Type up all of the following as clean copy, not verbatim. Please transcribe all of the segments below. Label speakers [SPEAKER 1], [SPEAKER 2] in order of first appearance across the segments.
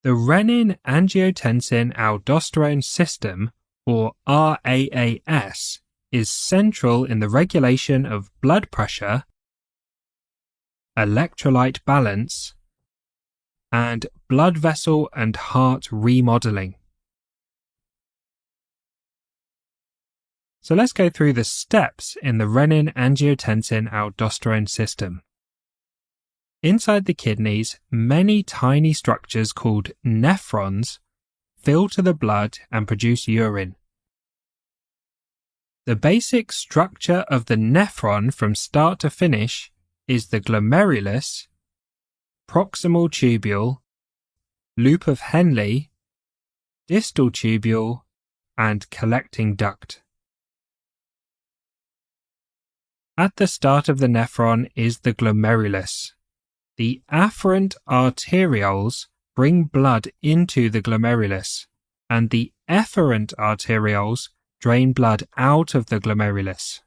[SPEAKER 1] The renin-angiotensin-aldosterone system, or RAAS, is central in the regulation of blood pressure, electrolyte balance, and blood vessel and heart remodeling. So let's go through the steps in the renin-angiotensin-aldosterone system. Inside the kidneys, many tiny structures called nephrons filter the blood and produce urine. The basic structure of the nephron from start to finish is the glomerulus, proximal tubule, loop of Henle, distal tubule, and collecting duct. At the start of the nephron is the glomerulus. The afferent arterioles bring blood into the glomerulus, and the efferent arterioles drain blood out of the glomerulus.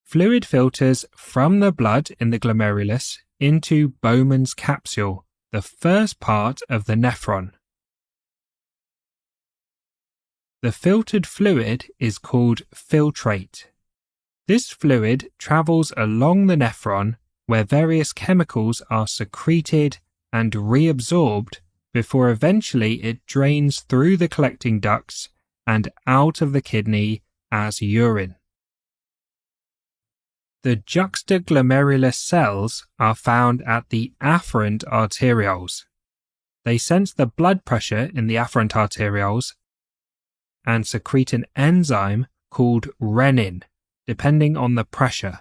[SPEAKER 1] Fluid filters from the blood in the glomerulus into Bowman's capsule, the first part of the nephron. The filtered fluid is called filtrate. This fluid travels along the nephron where various chemicals are secreted and reabsorbed before eventually it drains through the collecting ducts and out of the kidney as urine. The juxtaglomerular cells are found at the afferent arterioles. They sense the blood pressure in the afferent arterioles and secrete an enzyme called renin, depending on the pressure.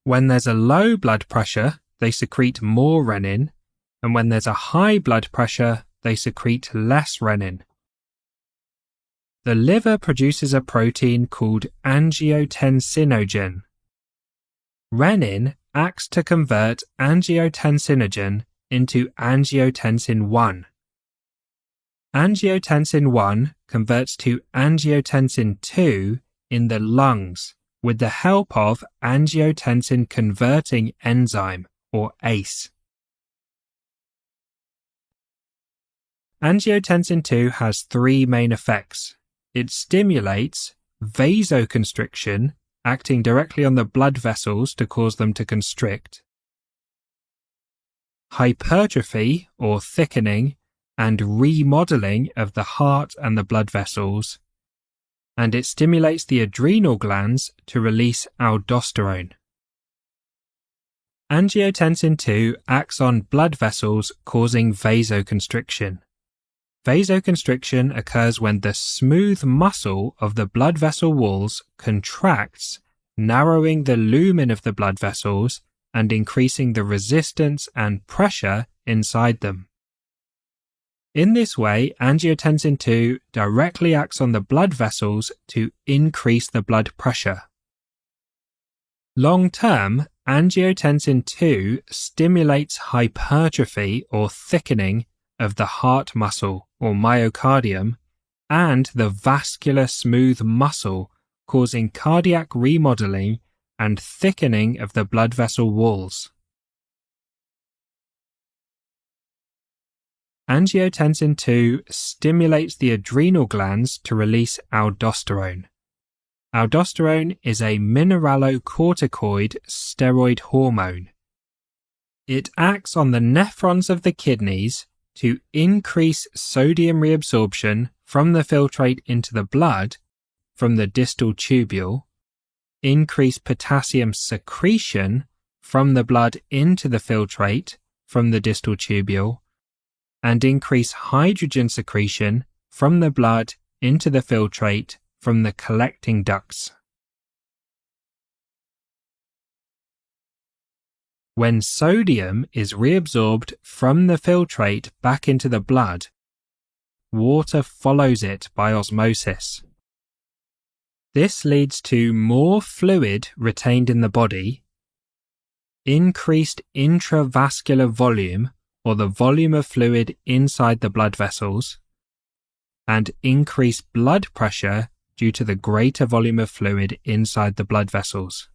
[SPEAKER 1] When there's a low blood pressure, they secrete more renin, and when there's a high blood pressure, they secrete less renin. The liver produces a protein called angiotensinogen. Renin acts to convert angiotensinogen into angiotensin 1. Angiotensin 1 converts to angiotensin 2 in the lungs with the help of angiotensin converting enzyme, or ACE. Angiotensin 2 has three main effects. It stimulates vasoconstriction, acting directly on the blood vessels to cause them to constrict, hypertrophy, or thickening, and remodeling of the heart and the blood vessels, and it stimulates the adrenal glands to release aldosterone. Angiotensin 2 acts on blood vessels causing vasoconstriction. Vasoconstriction occurs when the smooth muscle of the blood vessel walls contracts, narrowing the lumen of the blood vessels and increasing the resistance and pressure inside them. In this way, angiotensin 2 directly acts on the blood vessels to increase the blood pressure. Long-term, angiotensin 2 stimulates hypertrophy or thickening of the heart muscle or myocardium and the vascular smooth muscle, causing cardiac remodeling and thickening of the blood vessel walls. Angiotensin 2 stimulates the adrenal glands to release aldosterone. Aldosterone is a mineralocorticoid steroid hormone. It acts on the nephrons of the kidneys to increase sodium reabsorption from the filtrate into the blood from the distal tubule, increase potassium secretion from the blood into the filtrate from the distal tubule, and increase hydrogen secretion from the blood into the filtrate from the collecting ducts. When sodium is reabsorbed from the filtrate back into the blood, water follows it by osmosis. This leads to more fluid retained in the body, increased intravascular volume, or the volume of fluid inside the blood vessels, and increased blood pressure due to the greater volume of fluid inside the blood vessels.